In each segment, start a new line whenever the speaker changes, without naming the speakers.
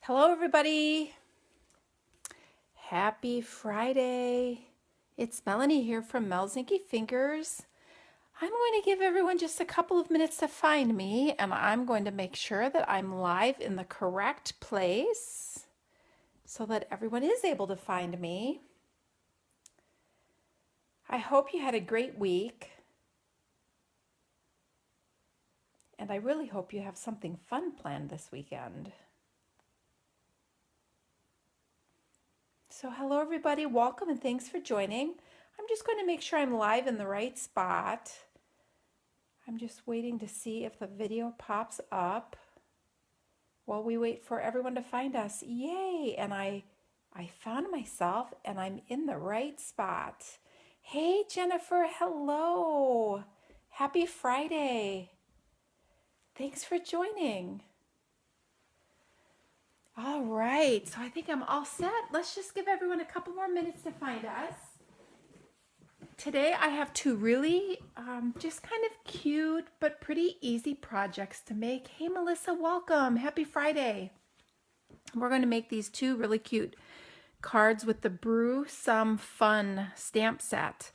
Hello, everybody. Happy Friday. It's Melanie here from Mel's Inky Fingers. I'm going to give everyone just a couple of minutes to find me, and I'm going to make sure that I'm live in the correct place so that everyone is able to find me. I hope you had a great week, and I really hope you have something fun planned this weekend. So hello everybody, welcome and thanks for joining. I'm just going to make sure I'm live in the right spot. I'm just waiting to see if the video pops up while we wait for everyone to find us. Yay! And I found myself and I'm in the right spot. Hey Jennifer, hello. Happy Friday. Thanks for joining. All right, so I think I'm all set. Let's just give everyone a couple more minutes to find us. Today I have two really just kind of cute but pretty easy projects to make. Hey Melissa, welcome. Happy Friday. We're going to make these two really cute cards with the Brew Some Fun stamp set.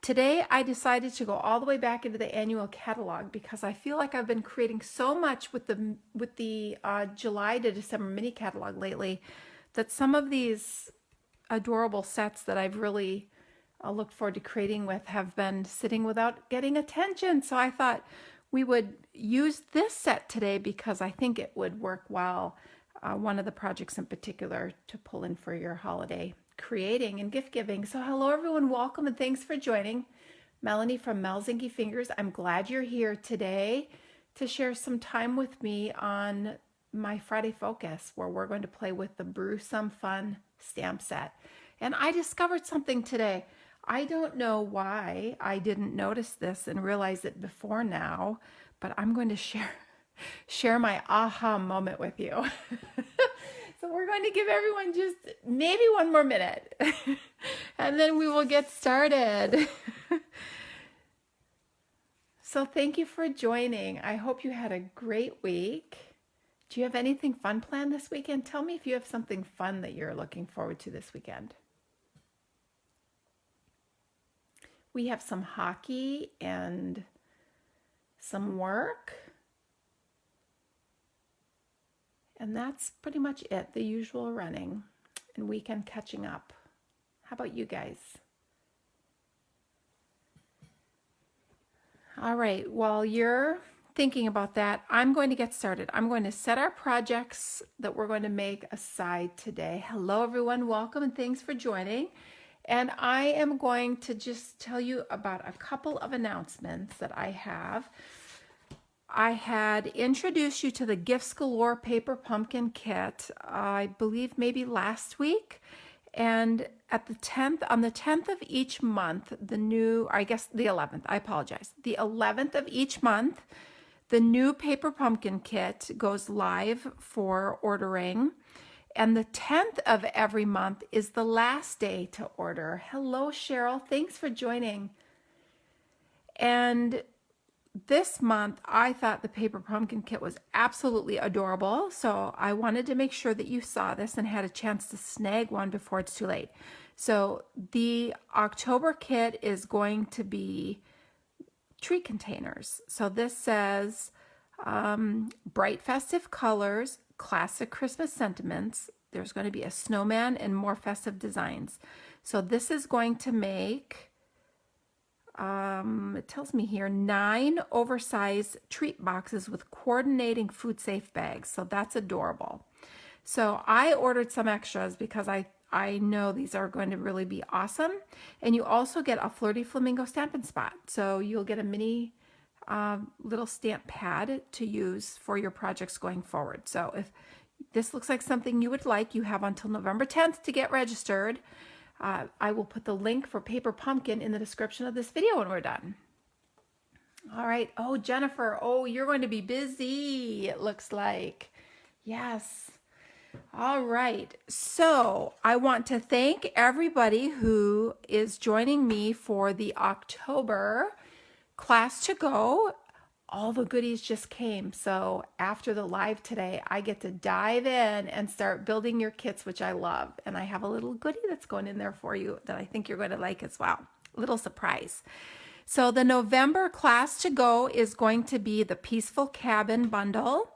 Today I decided to go all the way back into the annual catalog because I feel like I've been creating so much with the July to December mini catalog lately that some of these adorable sets that I've really looked forward to creating with have been sitting without getting attention. So I thought we would use this set today because I think it would work well. One of the projects in particular to pull in for your holiday creating and gift giving. So hello everyone, welcome and thanks for joining. Melanie from Mel's Inky Fingers. I'm glad you're here today to share some time with me on my Friday Focus where we're going to play with the Brew Some Fun stamp set. And I discovered something today. I don't know why I didn't notice this and realize it before now, but I'm going to share my aha moment with you. So we're going to give everyone just maybe one more minute and then we will get started. So thank you for joining. I hope you had a great week. Do you have anything fun planned this weekend? Tell me if you have something fun that you're looking forward to this weekend. We have some hockey and some work. And that's pretty much it, the usual running and weekend catching up. How about you guys? All right, while you're thinking about that, I'm going to get started. I'm going to set our projects that we're going to make aside today. Hello everyone, welcome and thanks for joining. And I am going to just tell you about a couple of announcements that I have. I had introduced you to the Gifts Galore Paper Pumpkin Kit, I believe maybe last week. And on the 10th of each month, the 11th, I apologize. The 11th of each month, the new Paper Pumpkin Kit goes live for ordering. And the 10th of every month is the last day to order. Hello, Cheryl. Thanks for joining. And this month, I thought the Paper Pumpkin Kit was absolutely adorable, so I wanted to make sure that you saw this and had a chance to snag one before it's too late. So the October kit is going to be treat containers. So this says bright festive colors, classic Christmas sentiments. There's going to be a snowman and more festive designs. So this is going to make it tells me here 9 oversized treat boxes with coordinating food safe bags. So that's adorable. So I ordered some extras because I know these are going to really be awesome. And you also get a Flirty Flamingo Stampin' Spot. So you'll get a mini little stamp pad to use for your projects going forward. So if this looks like something you would like, you have until November 10th to get registered. I will put the link for Paper Pumpkin in the description of this video when we're done. All right. Oh, Jennifer. Oh, you're going to be busy, it looks like. Yes. All right. So I want to thank everybody who is joining me for the October class to go. all the goodies just came. So after the live today, I get to dive in and start building your kits, which I love. And I have a little goodie that's going in there for you that I think you're going to like as well. A little surprise. So the November class to go is going to be the Peaceful Cabin bundle.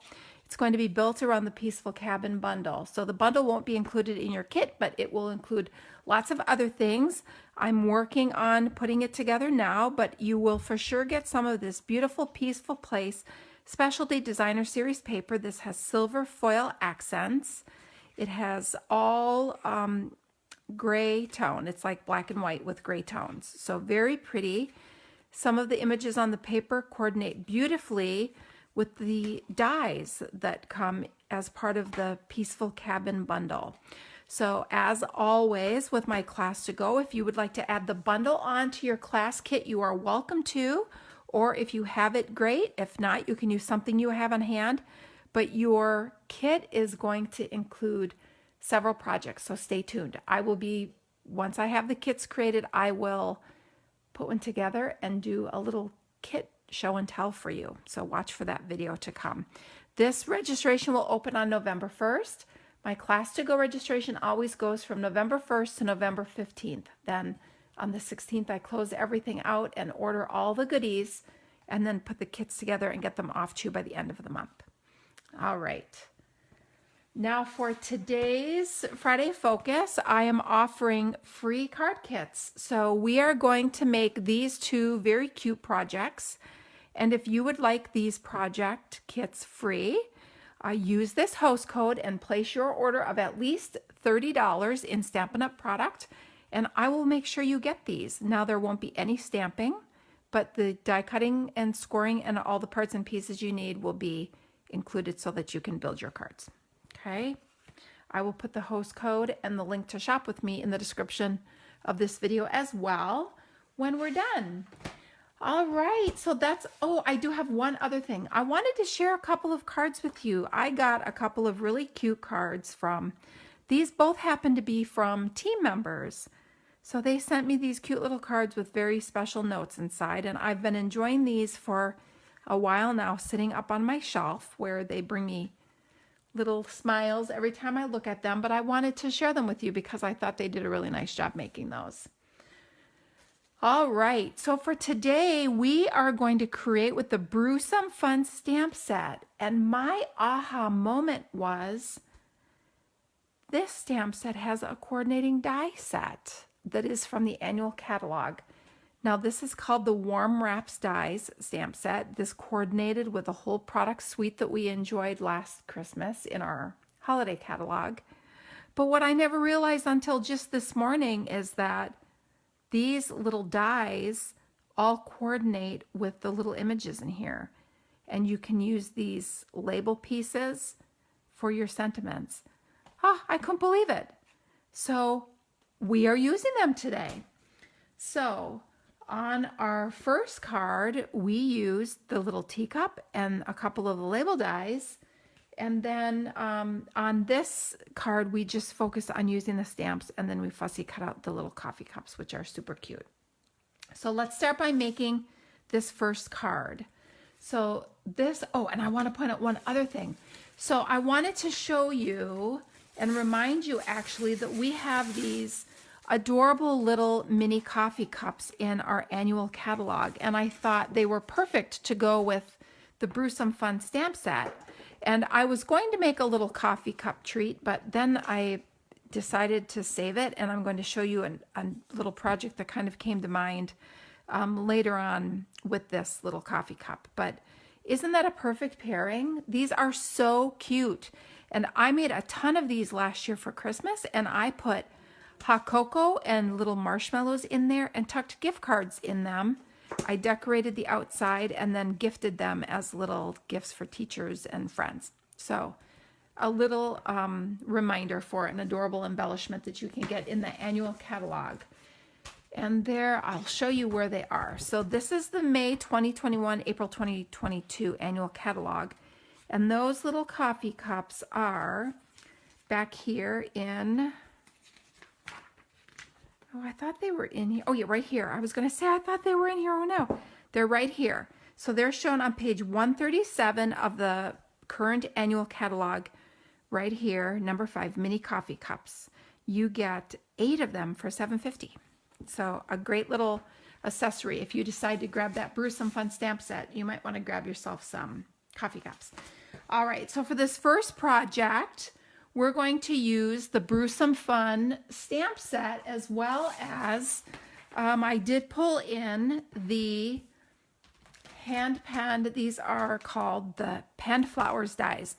It's going to be built around the Peaceful Cabin bundle. So the bundle won't be included in your kit, but it will include lots of other things. I'm working on putting it together now, but you will for sure get some of this beautiful Peaceful Place Specialty Designer Series paper. This has silver foil accents. It has all gray tone. It's like black and white with gray tones. So very pretty. Some of the images on the paper coordinate beautifully with the dies that come as part of the Peaceful Cabin bundle. So as always with my class to go, if you would like to add the bundle onto your class kit, you are welcome to, or if you have it, great. If not, you can use something you have on hand, but your kit is going to include several projects, so stay tuned. Once I have the kits created, I will put one together and do a little kit show and tell for you. So watch for that video to come. This registration will open on November 1st. My class to go registration always goes from November 1st to November 15th. Then on the 16th, I close everything out and order all the goodies and then put the kits together and get them off to you by the end of the month. All right. Now for today's Friday Focus, I am offering free card kits. So we are going to make these two very cute projects. And if you would like these project kits free, use this host code and place your order of at least $30 in Stampin' Up! Product, and I will make sure you get these. Now there won't be any stamping, but the die cutting and scoring and all the parts and pieces you need will be included so that you can build your cards. Okay? I will put the host code and the link to shop with me in the description of this video as well when we're done. All right, so I do have one other thing. I wanted to share a couple of cards with you. I got a couple of really cute cards these both happen to be from team members. So they sent me these cute little cards with very special notes inside, and I've been enjoying these for a while now, sitting up on my shelf where they bring me little smiles every time I look at them, but I wanted to share them with you because I thought they did a really nice job making those. All right, so for today, we are going to create with the Brew Some Fun stamp set. And my aha moment was this stamp set has a coordinating die set that is from the annual catalog. Now this is called the Warm Wraps Dies stamp set. This coordinated with a whole product suite that we enjoyed last Christmas in our holiday catalog. But what I never realized until just this morning is that these little dies all coordinate with the little images in here. And you can use these label pieces for your sentiments. I couldn't believe it. So we are using them today. So on our first card, we used the little teacup and a couple of the label dies. And then on this card, we just focus on using the stamps, and then we fussy cut out the little coffee cups, which are super cute. So let's start by making this first card. So this, and I want to point out one other thing. So I wanted to show you and remind you actually that we have these adorable little mini coffee cups in our annual catalog, and I thought they were perfect to go with the Brew Some Fun stamp set. And I was going to make a little coffee cup treat, but then I decided to save it, and I'm going to show you a little project that kind of came to mind later on with this little coffee cup. But isn't that a perfect pairing? These are so cute. And I made a ton of these last year for Christmas, and I put hot cocoa and little marshmallows in there and tucked gift cards in them. I decorated the outside and then gifted them as little gifts for teachers and friends. So a little reminder for an adorable embellishment that you can get in the annual catalog. And there, I'll show you where they are. So this is the May 2021, April 2022 annual catalog. And those little coffee cups are back here in, I thought they were in here. Oh yeah, right here. I was going to say I thought they were in here. Oh no, they're right here. So they're shown on page 137 of the current annual catalog right here, number 5, mini coffee cups. You get 8 of them for $7.50. So a great little accessory. If you decide to grab that Brew Some Fun stamp set, you might want to grab yourself some coffee cups. All right, so for this first project, we're going to use the Brew Some Fun stamp set, as well as I did pull in the hand penned, these are called the penned flowers dies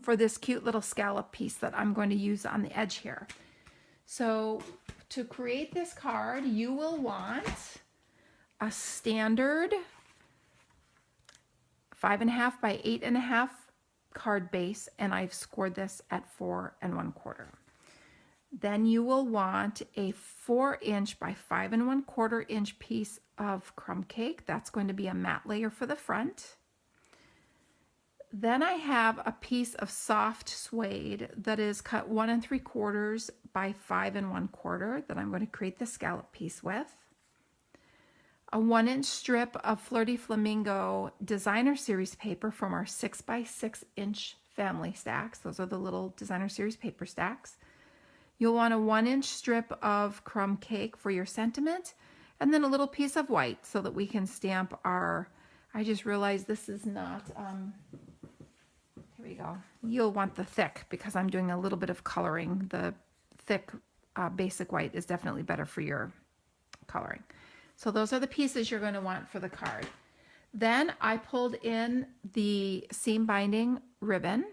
for this cute little scallop piece that I'm going to use on the edge here. So to create this card, you will want a standard 5.5 by 8.5 card base, and I've scored this at 4 1/4. Then you will want a 4-inch by 5 1/4 inch piece of crumb cake. That's going to be a matte layer for the front. Then I have a piece of soft suede that is cut 1 3/4 by 5 1/4 that I'm going to create the scallop piece with. A 1-inch strip of Flirty Flamingo Designer Series paper from our 6 by 6 inch family stacks. Those are the little Designer Series paper stacks. You'll want a 1-inch strip of crumb cake for your sentiment, and then a little piece of white so that we can stamp our, I just realized this is not, here we go. You'll want the thick because I'm doing a little bit of coloring. The thick basic white is definitely better for your coloring. So those are the pieces you're going to want for the card. Then I pulled in the seam binding ribbon.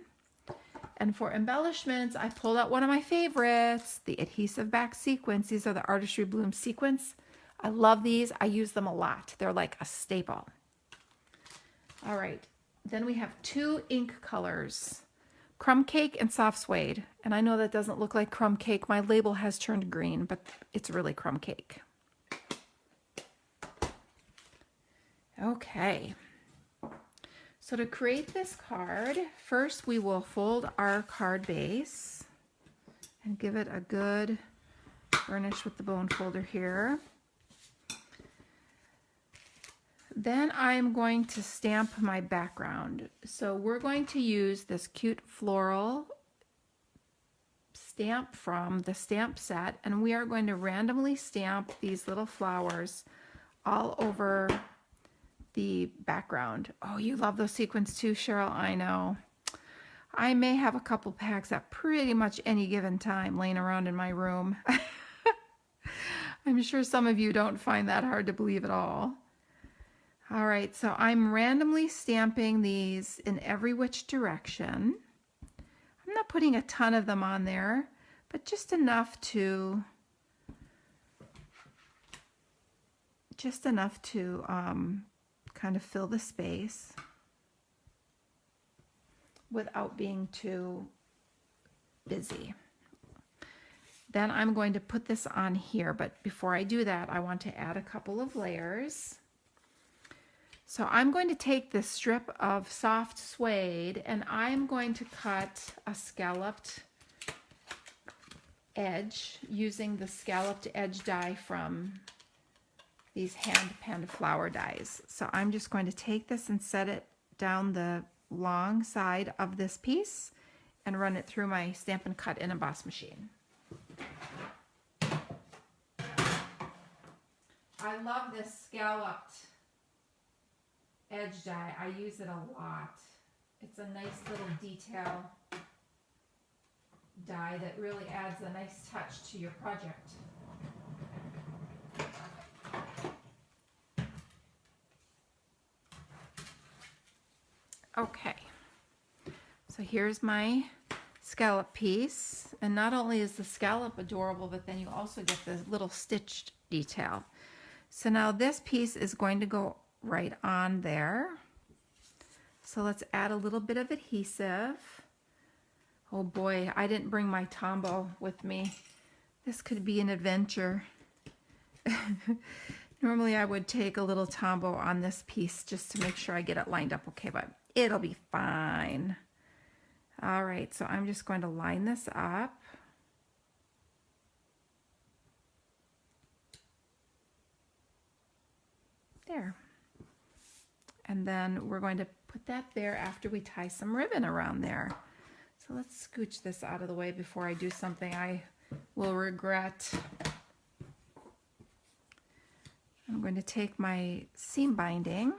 And for embellishments, I pulled out one of my favorites, the adhesive back sequins. These are the Artistry Bloom sequins. I love these. I use them a lot. They're like a staple. All right. Then we have 2 ink colors, crumb cake and soft suede. And I know that doesn't look like crumb cake. My label has turned green, but it's really crumb cake. Okay. So to create this card, first we will fold our card base and give it a good burnish with the bone folder here. Then I'm going to stamp my background. So we're going to use this cute floral stamp from the stamp set, and we are going to randomly stamp these little flowers all over the background. Oh, you love those sequins too, Cheryl. I know. I may have a couple packs at pretty much any given time laying around in my room. I'm sure some of you don't find that hard to believe at all. All right, so I'm randomly stamping these in every which direction. I'm not putting a ton of them on there, but just enough to kind of fill the space without being too busy. Then I'm going to put this on here, but before I do that, I want to add a couple of layers. So I'm going to take this strip of soft suede and I'm going to cut a scalloped edge using the scalloped edge die from these hand penned flower dies. So I'm just going to take this and set it down the long side of this piece and run it through my Stampin' Cut and Emboss machine. I love this scalloped edge die. I use it a lot. It's a nice little detail die that really adds a nice touch to your project. Okay, so here's my scallop piece, and not only is the scallop adorable, but then you also get the little stitched detail. So now this piece is going to go right on there. So let's add a little bit of adhesive. Oh boy, I didn't bring my Tombow with me. This could be an adventure. Normally I would take a little Tombow on this piece just to make sure I get it lined up okay, but it'll be fine. All right, so I'm just going to line this up. There. And then we're going to put that there after we tie some ribbon around there. So let's scooch this out of the way before I do something I will regret. I'm going to take my seam binding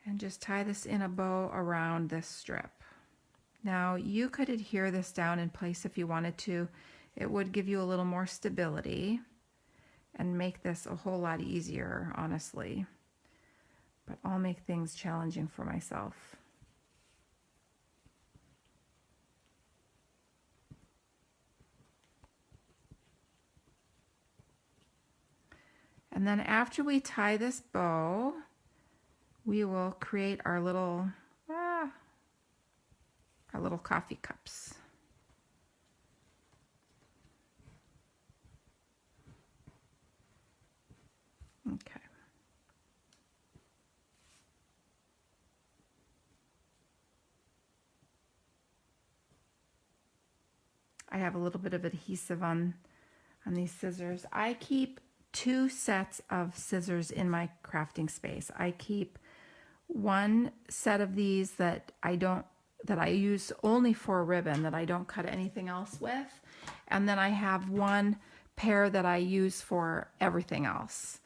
and just tie this in a bow around this strip. Now you could adhere this down in place if you wanted to. It would give you a little more stability and make this a whole lot easier, honestly. But I'll make things challenging for myself. And then after we tie this bow, we will create our little coffee cups. Okay. I have a little bit of adhesive on these scissors. I keep 2 sets of scissors in my crafting space. I keep one set of these that I use only for ribbon, that I don't cut anything else with, and then I have one pair that I use for everything else.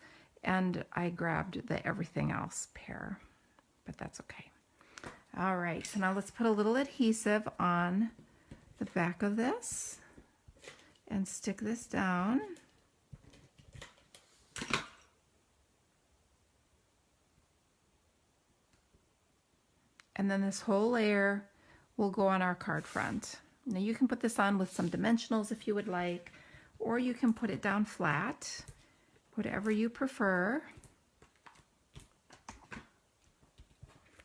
And I grabbed the everything else pair, but that's okay. All right, so now let's put a little adhesive on the back of this and stick this down. And then this whole layer will go on our card front. Now you can put this on with some dimensionals if you would like, or you can put it down flat, whatever you prefer.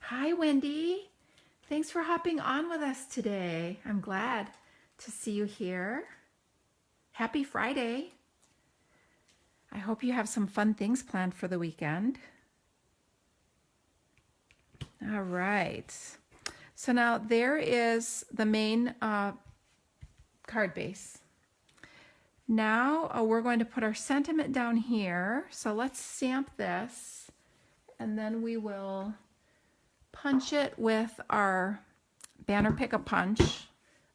Hi, Wendy. Thanks for hopping on with us today. I'm glad to see you here. Happy Friday. I hope you have some fun things planned for the weekend. All right. So now there is the main card base. Now we're going to put our sentiment down here. So let's stamp this, and then we will punch it with our banner pick-a-punch.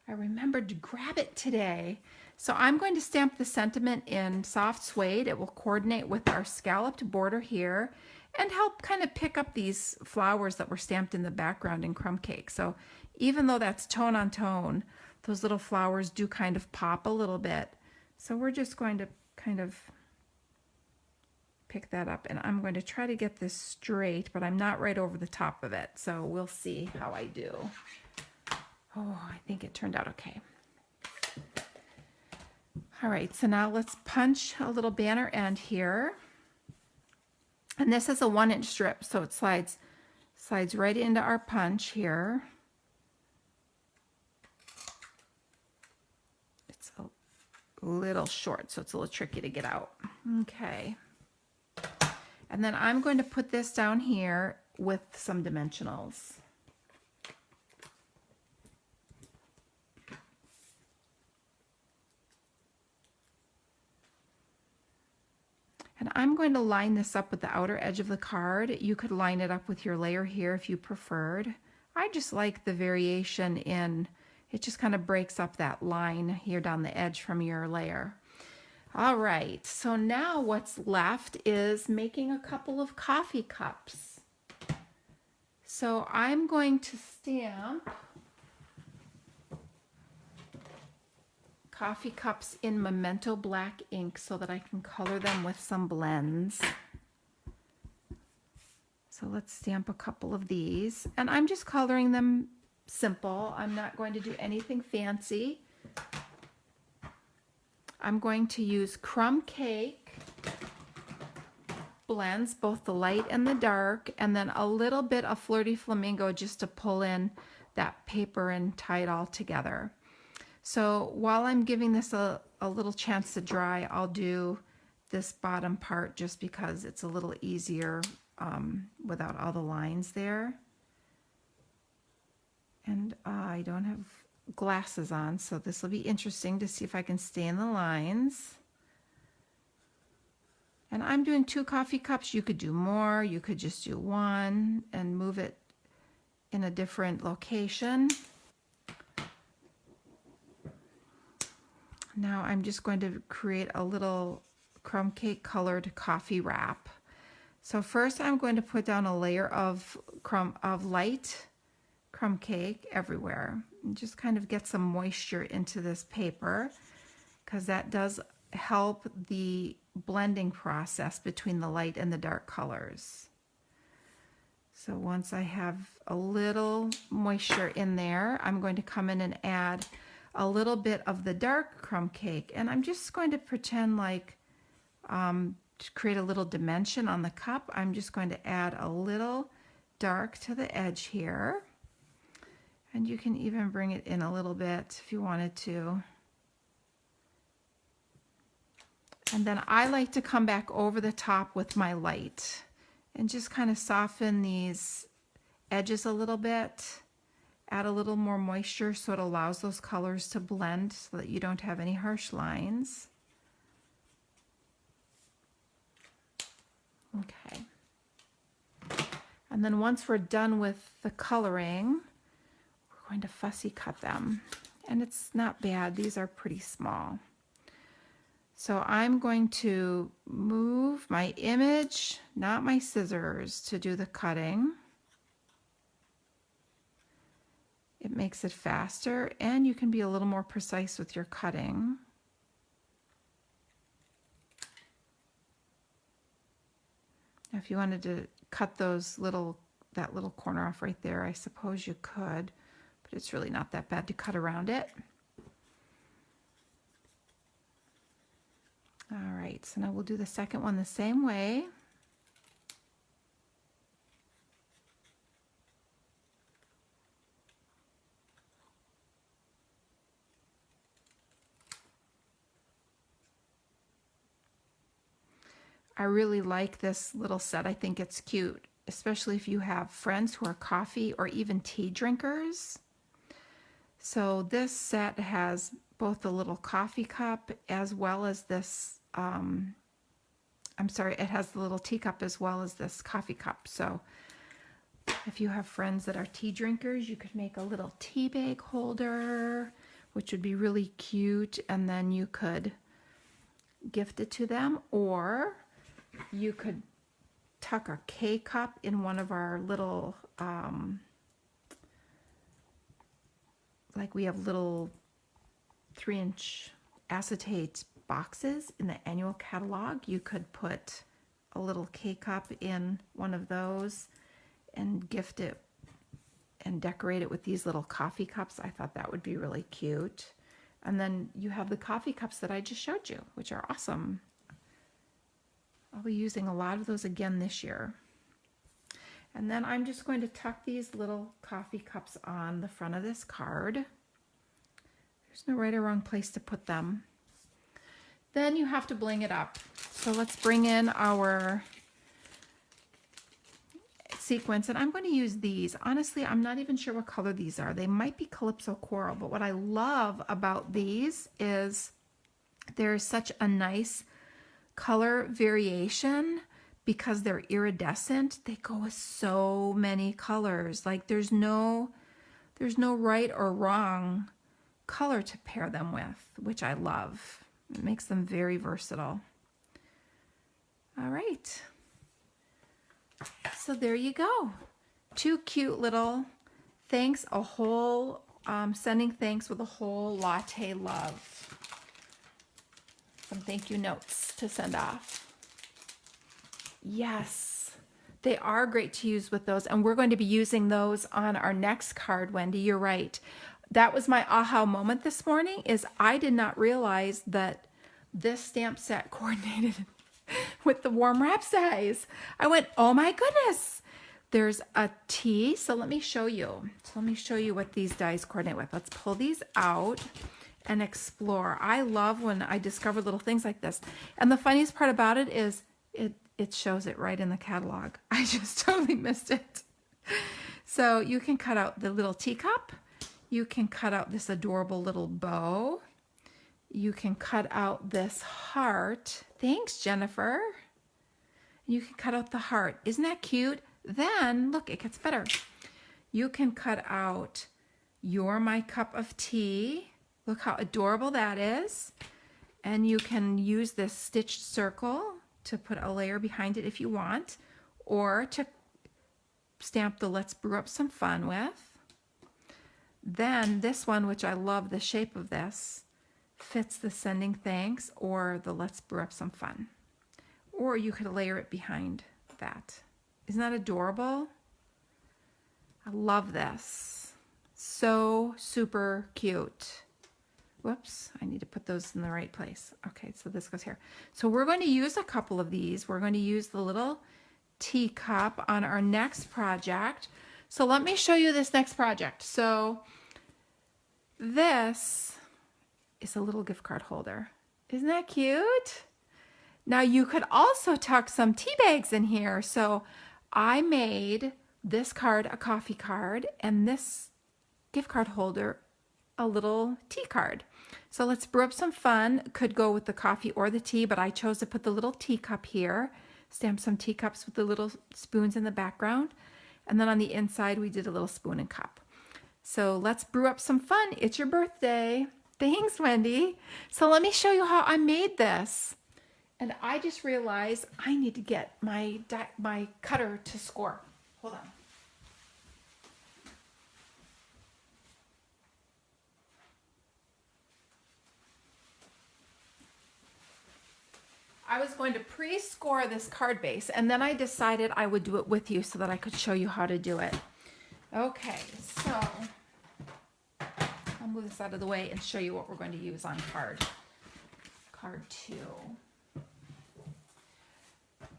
I remembered to grab it today. So I'm going to stamp the sentiment in soft suede. It will coordinate with our scalloped border here and help kind of pick up these flowers that were stamped in the background in Crumb Cake. So even though that's tone on tone, those little flowers do kind of pop a little bit. So we're just going to kind of pick that up, and I'm going to try to get this straight, but I'm not right over the top of it. So we'll see how I do. Oh, I think it turned out okay. All right, so now let's punch a little banner end here. And this is a 1-inch strip, so it slides right into our punch here. It's a little short, so it's a little tricky to get out. Okay. And then I'm going to put this down here with some dimensionals. And I'm going to line this up with the outer edge of the card. You could line it up with your layer here if you preferred. I just like the variation in, it just kind of breaks up that line here down the edge from your layer. All right, so now what's left is making a couple of coffee cups. So I'm going to stamp coffee cups in Memento black ink so that I can color them with some blends. So let's stamp a couple of these, and I'm just coloring them simple. I'm not going to do anything fancy. I'm going to use Crumb Cake blends, both the light and the dark, and then a little bit of Flirty Flamingo just to pull in that paper and tie it all together. So while I'm giving this a little chance to dry, I'll do this bottom part just because it's a little easier without all the lines there. And I don't have glasses on, so this will be interesting to see if I can stay in the lines. And I'm doing 2 coffee cups. You could do more. You could just do 1 and move it in a different location. Now I'm just going to create a little crumb cake colored coffee wrap. So first I'm going to put down a layer of light crumb cake everywhere. And just kind of get some moisture into this paper, because that does help the blending process between the light and the dark colors. So once I have a little moisture in there, I'm going to come in and add a little bit of the dark crumb cake, and I'm just going to pretend like to create a little dimension on the cup. I'm just going to add a little dark to the edge here, and you can even bring it in a little bit if you wanted to. And then I like to come back over the top with my light and just kind of soften these edges a little bit, add a little more moisture so it allows those colors to blend so that you don't have any harsh lines. Okay. And then once we're done with the coloring, we're going to fussy cut them. And it's not bad, these are pretty small. So I'm going to move my image, not my scissors, to do the cutting. It makes it faster, and you can be a little more precise with your cutting. Now, if you wanted to cut that little corner off right there, I suppose you could, but it's really not that bad to cut around it. All right, so now we'll do the second one the same way. I really like this little set. I think it's cute, especially if you have friends who are coffee or even tea drinkers. So this set has both the little coffee cup as well as this, it has the little teacup as well as this coffee cup. So if you have friends that are tea drinkers, you could make a little tea bag holder, which would be really cute, and then you could gift it to them, or you could tuck a K-cup in one of our little, like we have little 3-inch acetate boxes in the annual catalog. You could put a little K-cup in one of those and gift it and decorate it with these little coffee cups. I thought that would be really cute. And then you have the coffee cups that I just showed you, which are awesome. I'll be using a lot of those again this year. And then I'm just going to tuck these little coffee cups on the front of this card. There's no right or wrong place to put them. Then you have to bling it up. So let's bring in our sequins, and I'm going to use these. Honestly, I'm not even sure what color these are. They might be Calypso Coral, but what I love about these is there's such a nice color variation because they're iridescent. They go with so many colors. Like there's no right or wrong color to pair them with, which I love. It makes them very versatile. All right. So there you go. 2 cute little thanks, sending thanks with a whole latte love. Some thank you notes to send off. Yes, they are great to use with those, and we're going to be using those on our next card, Wendy. You're right. That was my aha moment this morning, is I did not realize that this stamp set coordinated with the warm wrap size. I went, oh my goodness. There's a T, so let me show you. So let me show you what these dies coordinate with. Let's pull these out and explore. I love when I discover little things like this. And the funniest part about it is it shows it right in the catalog. I just totally missed it. So you can cut out the little teacup. You can cut out this adorable little bow. You can cut out this heart. Thanks, Jennifer. You can cut out the heart. Isn't that cute? Then, look, it gets better. You can cut out "You're my cup of tea." Look how adorable that is. And you can use this stitched circle to put a layer behind it if you want, or to stamp the "Let's Brew Up Some Fun" with. Then this one, which I love the shape of this, fits the "Sending Thanks" or the "Let's Brew Up Some Fun." Or you could layer it behind that. Isn't that adorable? I love this. So super cute. Whoops, I need to put those in the right place. Okay, so this goes here. So we're going to use a couple of these. We're going to use the little teacup on our next project. So let me show you this next project. So this is a little gift card holder. Isn't that cute? Now you could also tuck some tea bags in here. So I made this card a coffee card and this gift card holder a little tea card. So "Let's Brew Up Some Fun" could go with the coffee or the tea, but I chose to put the little teacup here, stamp some teacups with the little spoons in the background, and then on the inside we did a little spoon and cup. So let's brew up some fun. It's your birthday. Thanks, Wendy. So let me show you how I made this. And I just realized I need to get my cutter to score. Hold on. I was going to pre-score this card base, and then I decided I would do it with you so that I could show you how to do it. Okay, so I'll move this out of the way and show you what we're going to use on card 2.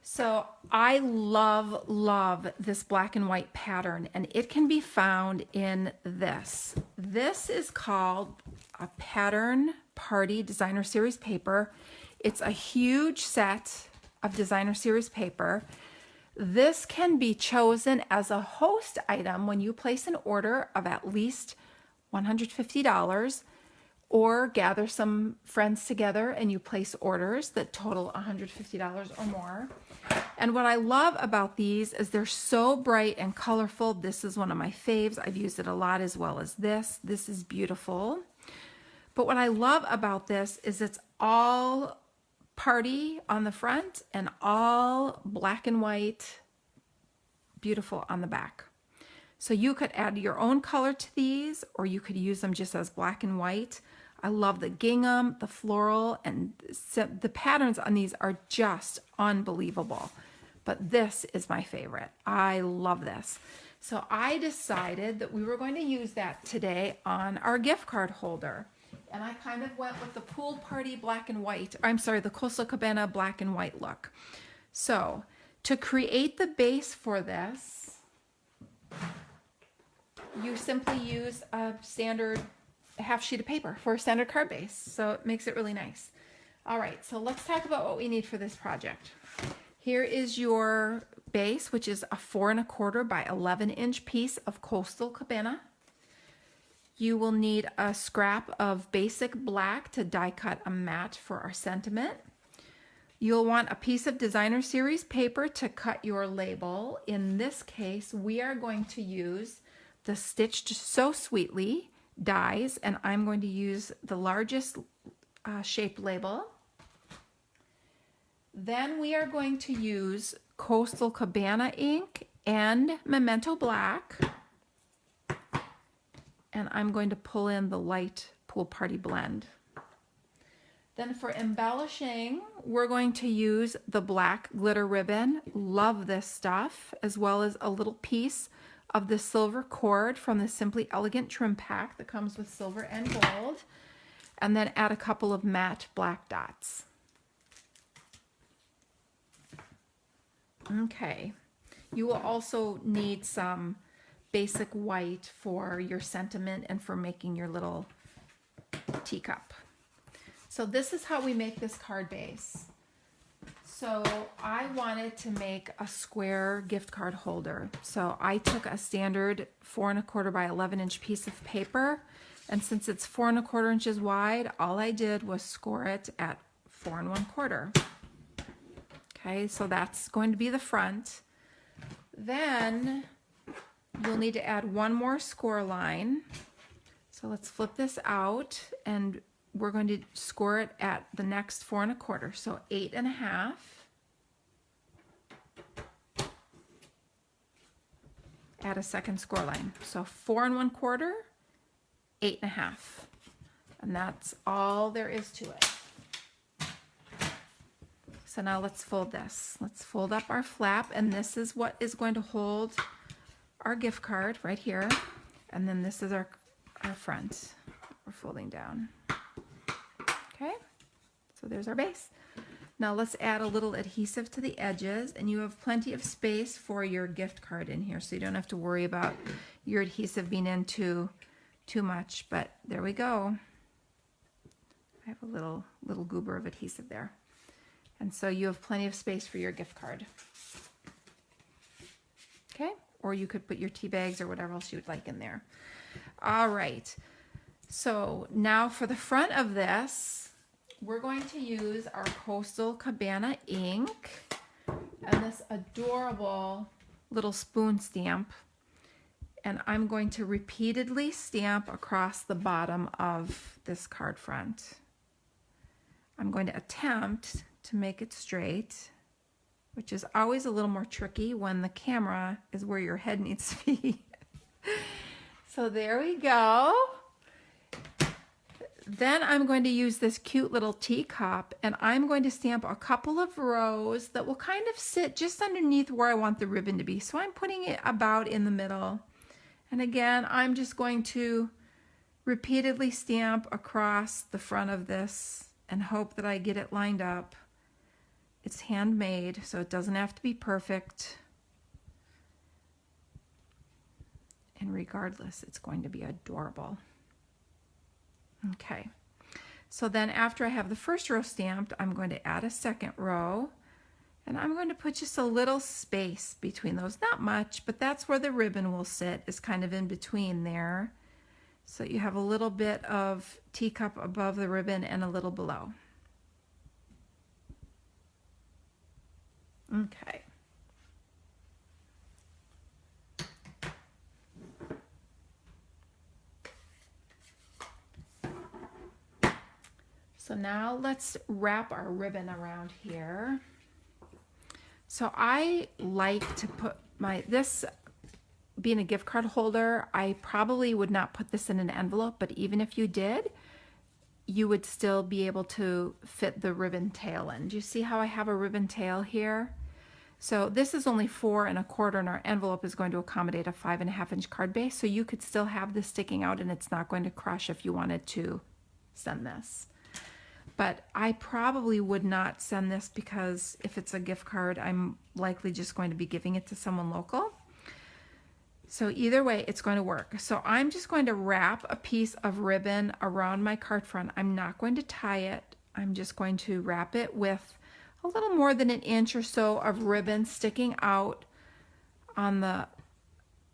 So I love this black and white pattern, and it can be found in this. This is called a Pattern Party Designer Series paper. It's a huge set of Designer Series paper. This can be chosen as a host item when you place an order of at least $150, or gather some friends together and you place orders that total $150 or more. And what I love about these is they're so bright and colorful. This is one of my faves. I've used it a lot, as well as this. This is beautiful. But what I love about this is it's all party on the front and all black and white, beautiful on the back. So you could add your own color to these, or you could use them just as black and white. I love the gingham, the floral, and the patterns on these are just unbelievable. But this is my favorite. I love this. So I decided that we were going to use that today on our gift card holder. And I kind of went with the pool party black and white. I'm sorry, the Coastal Cabana black and white look. So to create the base for this, you simply use a standard half sheet of paper for a standard card base. So it makes it really nice. All right, so let's talk about what we need for this project. Here is your base, which is a 4 1/4 by 11-inch piece of Coastal Cabana. You will need a scrap of basic black to die cut a mat for our sentiment. You'll want a piece of Designer Series paper to cut your label. In this case, we are going to use the Stitched So Sweetly dies, and I'm going to use the largest shape label. Then we are going to use Coastal Cabana ink and Memento Black. And I'm going to pull in the light Pool Party blend. Then for embellishing, we're going to use the black glitter ribbon. Love this stuff, as well as a little piece of the silver cord from the Simply Elegant trim pack that comes with silver and gold. And then add a couple of matte black dots. Okay, you will also need some basic white for your sentiment and for making your little teacup. So this is how we make this card base. So I wanted to make a square gift card holder. So I took a standard 4 1/4 by 11-inch piece of paper, and since it's 4 1/4 inches wide, all I did was score it at 4 1/4. Okay, so that's going to be the front. Then you'll need to add one more score line. So let's flip this out, and we're going to score it at the next 4 1/4, so 8 1/2. Add a second score line. So 4 1/4, 8 1/2. And that's all there is to it. So now let's fold this. Let's fold up our flap, and this is what is going to hold our gift card right here. And then this is our front. We're folding down. Okay, so there's our base. Now let's add a little adhesive to the edges, and you have plenty of space for your gift card in here, so you don't have to worry about your adhesive being in too much, but there we go. I have a little goober of adhesive there. And so you have plenty of space for your gift card. Okay, or you could put your tea bags or whatever else you would like in there. All right, so now for the front of this, we're going to use our Coastal Cabana ink and this adorable little spoon stamp. And I'm going to repeatedly stamp across the bottom of this card front. I'm going to attempt to make it straight, which is always a little more tricky when the camera is where your head needs to be. So there we go. Then I'm going to use this cute little teacup, and I'm going to stamp a couple of rows that will kind of sit just underneath where I want the ribbon to be. So I'm putting it about in the middle. And again, I'm just going to repeatedly stamp across the front of this and hope that I get it lined up. It's handmade, so it doesn't have to be perfect. And regardless, it's going to be adorable. Okay, so then after I have the first row stamped, I'm going to add a second row, and I'm going to put just a little space between those. Not much, but that's where the ribbon will sit, is kind of in between there. So you have a little bit of teacup above the ribbon and a little below. Okay. So now let's wrap our ribbon around here. So I like to put this being a gift card holder, I probably would not put this in an envelope, but even if you did, you would still be able to fit the ribbon tail in. Do you see how I have a ribbon tail here? So this is only 4 1/4, and our envelope is going to accommodate a 5 1/2 inch card base. So you could still have this sticking out, and it's not going to crush if you wanted to send this. But I probably would not send this because if it's a gift card, I'm likely just going to be giving it to someone local. So either way, it's going to work. So I'm just going to wrap a piece of ribbon around my card front. I'm not going to tie it. I'm just going to wrap it with a little more than 1 inch or so of ribbon sticking out on the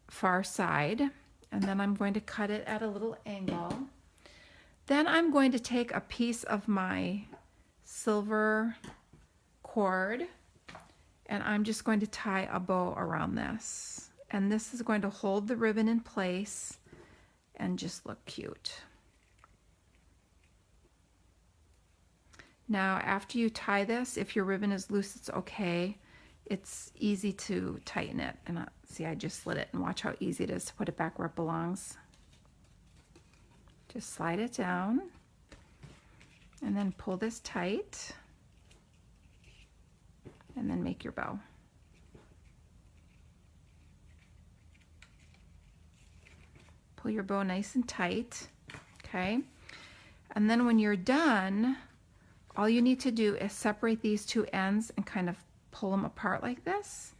far side. And then I'm going to cut it at a little angle. Then I'm going to take a piece of my silver cord, and I'm just going to tie a bow around this. And this is going to hold the ribbon in place and just look cute. Now, after you tie this, if your ribbon is loose, it's okay. It's easy to tighten it. And see, I just slid it, and watch how easy it is to put it back where it belongs. Just slide it down and then pull this tight and then make your bow. Pull your bow nice and tight, okay? And then when you're done, all you need to do is separate these two ends and kind of pull them apart like this.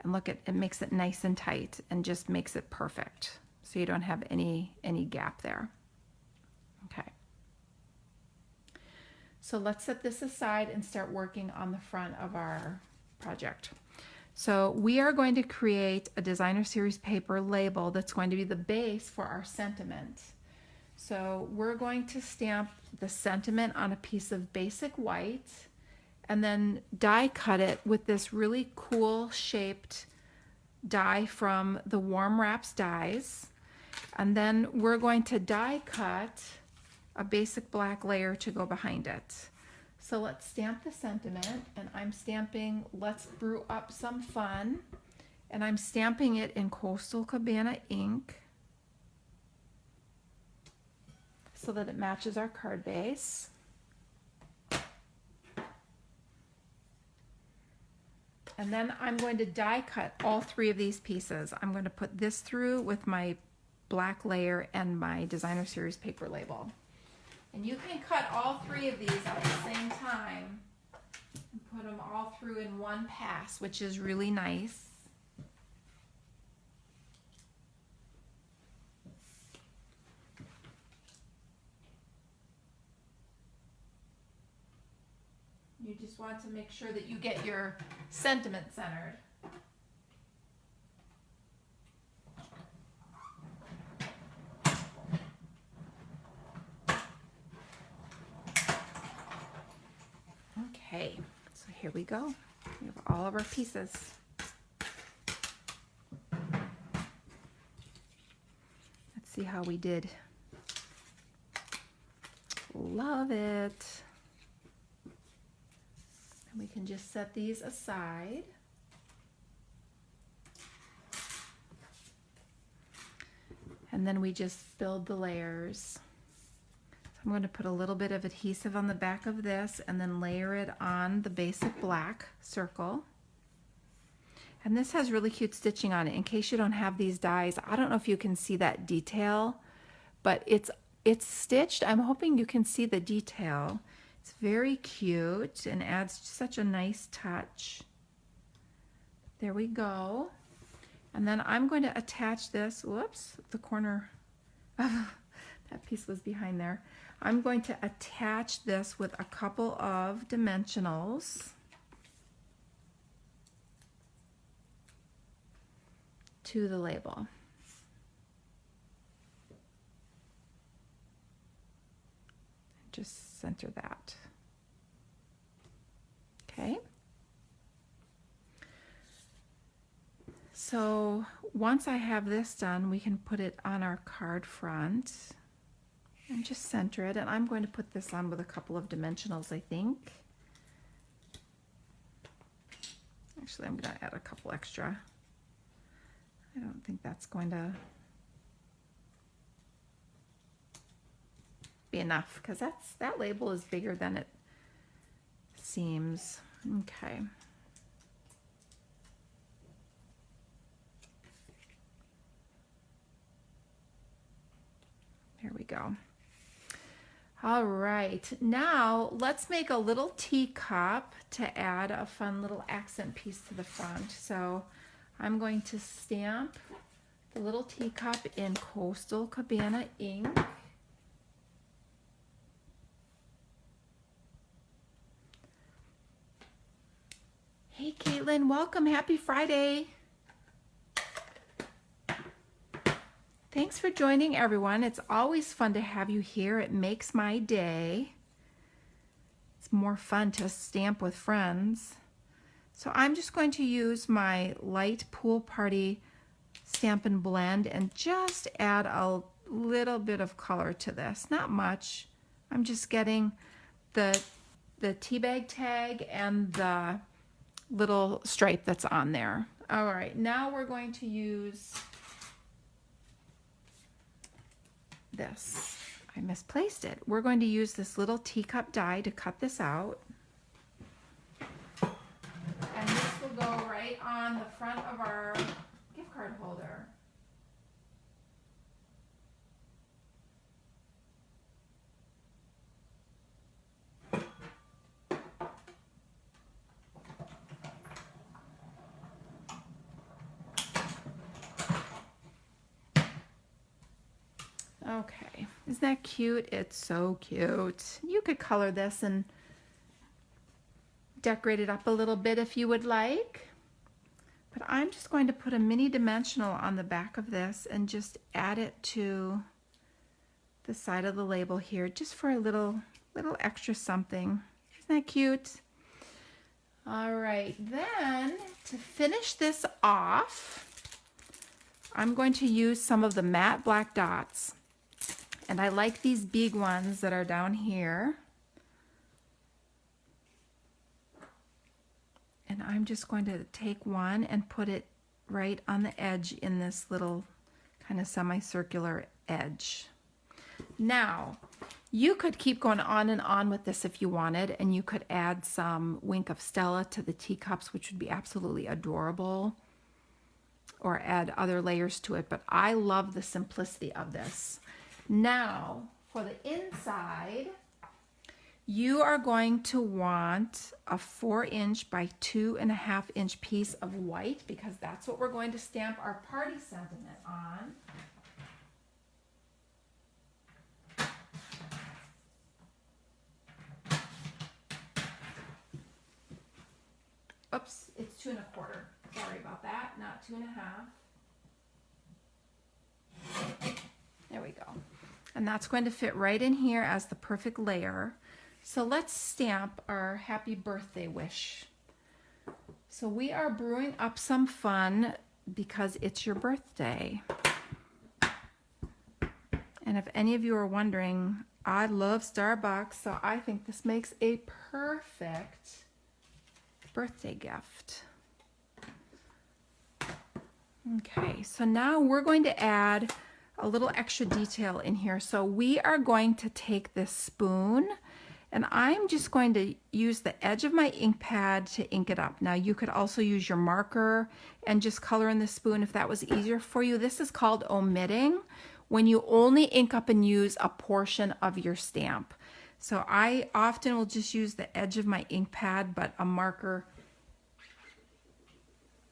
And look, it makes it nice and tight and just makes it perfect. So you don't have any gap there. Okay. So let's set this aside and start working on the front of our project. So we are going to create a designer series paper label that's going to be the base for our sentiment. So we're going to stamp the sentiment on a piece of basic white, and then die cut it with this really cool shaped die from the Warm Wraps dies. And then we're going to die cut a basic black layer to go behind it. So let's stamp the sentiment, and I'm stamping Let's Brew Up Some Fun, and I'm stamping it in Coastal Cabana ink so that it matches our card base. And then I'm going to die cut all 3 of these pieces. I'm going to put this through with my black layer and my Designer Series paper label. And you can cut all 3 of these at the same time and put them all through in one pass, which is really nice. You just want to make sure that you get your sentiment centered. Okay, so here we go. We have all of our pieces. Let's see how we did. Love it. And we can just set these aside. And then we just build the layers. I'm going to put a little bit of adhesive on the back of this and then layer it on the basic black circle. And this has really cute stitching on it in case you don't have these dies. I don't know if you can see that detail, but it's stitched. I'm hoping you can see the detail. It's very cute and adds such a nice touch. There we go. And then I'm going to attach this, whoops, the corner of that piece was behind there. I'm going to attach this with a couple of dimensionals to the label. Just center that. Okay. So once I have this done, we can put it on our card front and just center it. And I'm going to put this on with a couple of dimensionals, I think. Actually, I'm going to add a couple extra. I don't think that's going to be enough because that label is bigger than it seems. Okay. There we go. All right, now let's make a little teacup to add a fun little accent piece to the front. So I'm going to stamp the little teacup in Coastal Cabana ink. Hey Caitlin, welcome, happy Friday. Thanks for joining, everyone. It's always fun to have you here. It makes my day. It's more fun to stamp with friends. So I'm just going to use my light Pool Party Stampin' Blend and just add a little bit of color to this. Not much. I'm just getting the tea bag tag and the little stripe that's on there. All right, now we're going to use this. I misplaced it. We're going to use this little teacup die to cut this out. And this will go right on the front of our gift card holder. Okay, isn't that cute? It's so cute. You could color this and decorate it up a little bit if you would like. But I'm just going to put a mini dimensional on the back of this and just add it to the side of the label here, just for a little extra something. Isn't that cute? All right, then to finish this off, I'm going to use some of the matte black dots. And I like these big ones that are down here. And I'm just going to take one and put it right on the edge in this little kind of semicircular edge. Now, you could keep going on and on with this if you wanted, and you could add some Wink of Stella to the teacups, which would be absolutely adorable, or add other layers to it, but I love the simplicity of this. Now, for the inside, you are going to want a 4" by 2.5" piece of white, because that's what we're going to stamp our party sentiment on. Oops, it's 2 1/4. Sorry about that, not 2.5. There we go. And that's going to fit right in here as the perfect layer. So let's stamp our happy birthday wish. So we are brewing up some fun because it's your birthday. And if any of you are wondering, I love Starbucks, so I think this makes a perfect birthday gift. Okay, so now we're going to add a little extra detail in here. So we are going to take this spoon, and I'm just going to use the edge of my ink pad to ink it up. Now you could also use your marker and just color in the spoon if that was easier for you. This is called omitting, when you only ink up and use a portion of your stamp. So I often will just use the edge of my ink pad, but a marker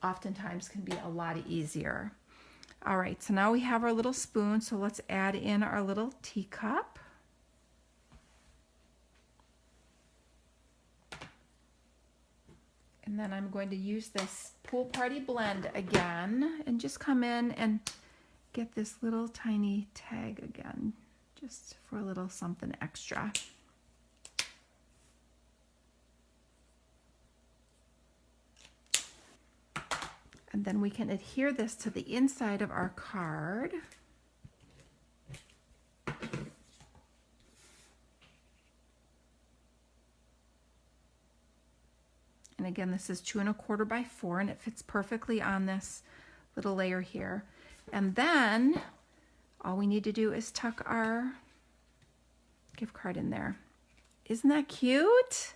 oftentimes can be a lot easier. All right, so now we have our little spoon, so let's add in our little teacup. And then I'm going to use this Pool Party blend again and just come in and get this little tiny tag again, just for a little something extra. And then we can adhere this to the inside of our card. And again, this is 2 1/4 by 4, and it fits perfectly on this little layer here. And then all we need to do is tuck our gift card in there. Isn't that cute?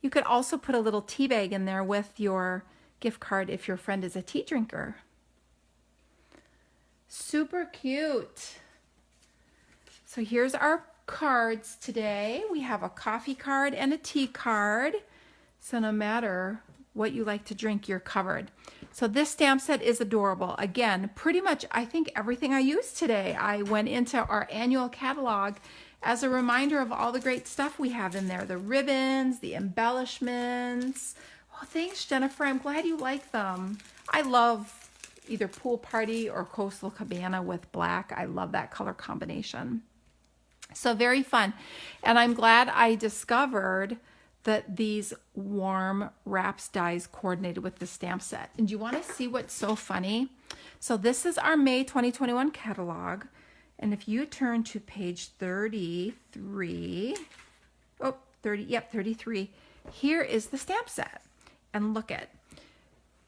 You could also put a little tea bag in there with your gift card if your friend is a tea drinker. Super cute. So here's our cards today. We have a coffee card and a tea card. So no matter what you like to drink, you're covered. So this stamp set is adorable. Again, pretty much I think everything I used today, I went into our annual catalog as a reminder of all the great stuff we have in there. The ribbons, the embellishments. Oh, thanks, Jennifer. I'm glad you like them. I love either Pool Party or Coastal Cabana with black. I love that color combination. So very fun. And I'm glad I discovered that these warm wraps dies coordinated with the stamp set. And do you want to see what's so funny? So this is our May 2021 catalog. And if you turn to page 33, 33, here is the stamp set. And look at,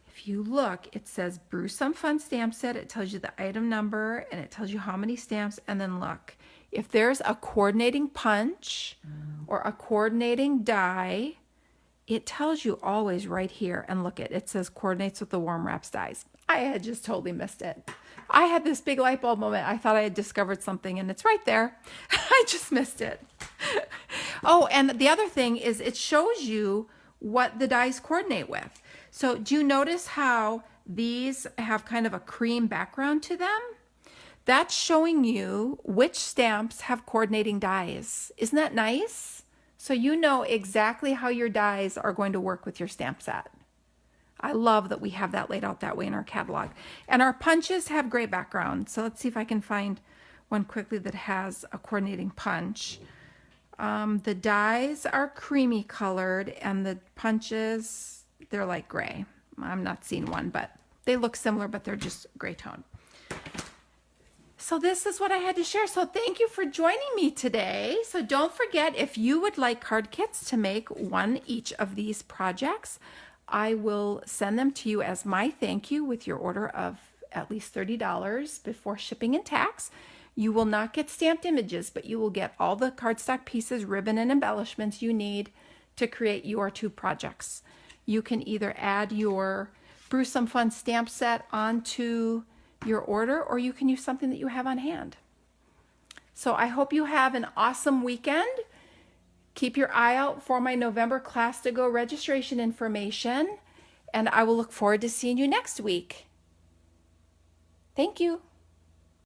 if you look, it says Brew Some Fun stamp set. It tells you the item number and it tells you how many stamps. And then look, if there's a coordinating punch or a coordinating die, it tells you always right here. And look, it says coordinates with the warm wraps dies. I had just totally missed it. I had this big light bulb moment. I thought I had discovered something and it's right there. I just missed it. Oh, and the other thing is it shows you what the dies coordinate with. So do you notice how these have kind of a cream background to them? That's showing you which stamps have coordinating dies. Isn't that nice? So you know exactly how your dies are going to work with your stamp set. I love that we have that laid out that way in our catalog. And our punches have gray background. So let's see if I can find one quickly that has a coordinating punch. The dies are creamy colored and the punches, they're like gray. I'm not seeing one, but they look similar, but they're just gray tone. So this is what I had to share. So thank you for joining me today. So don't forget, if you would like card kits to make one each of these projects, I will send them to you as my thank you with your order of at least $30 before shipping and tax. You will not get stamped images, but you will get all the cardstock pieces, ribbon, and embellishments you need to create your 2 projects. You can either add your Brew Some Fun stamp set onto your order, or you can use something that you have on hand. So I hope you have an awesome weekend. Keep your eye out for my November Class to Go registration information, and I will look forward to seeing you next week. Thank you.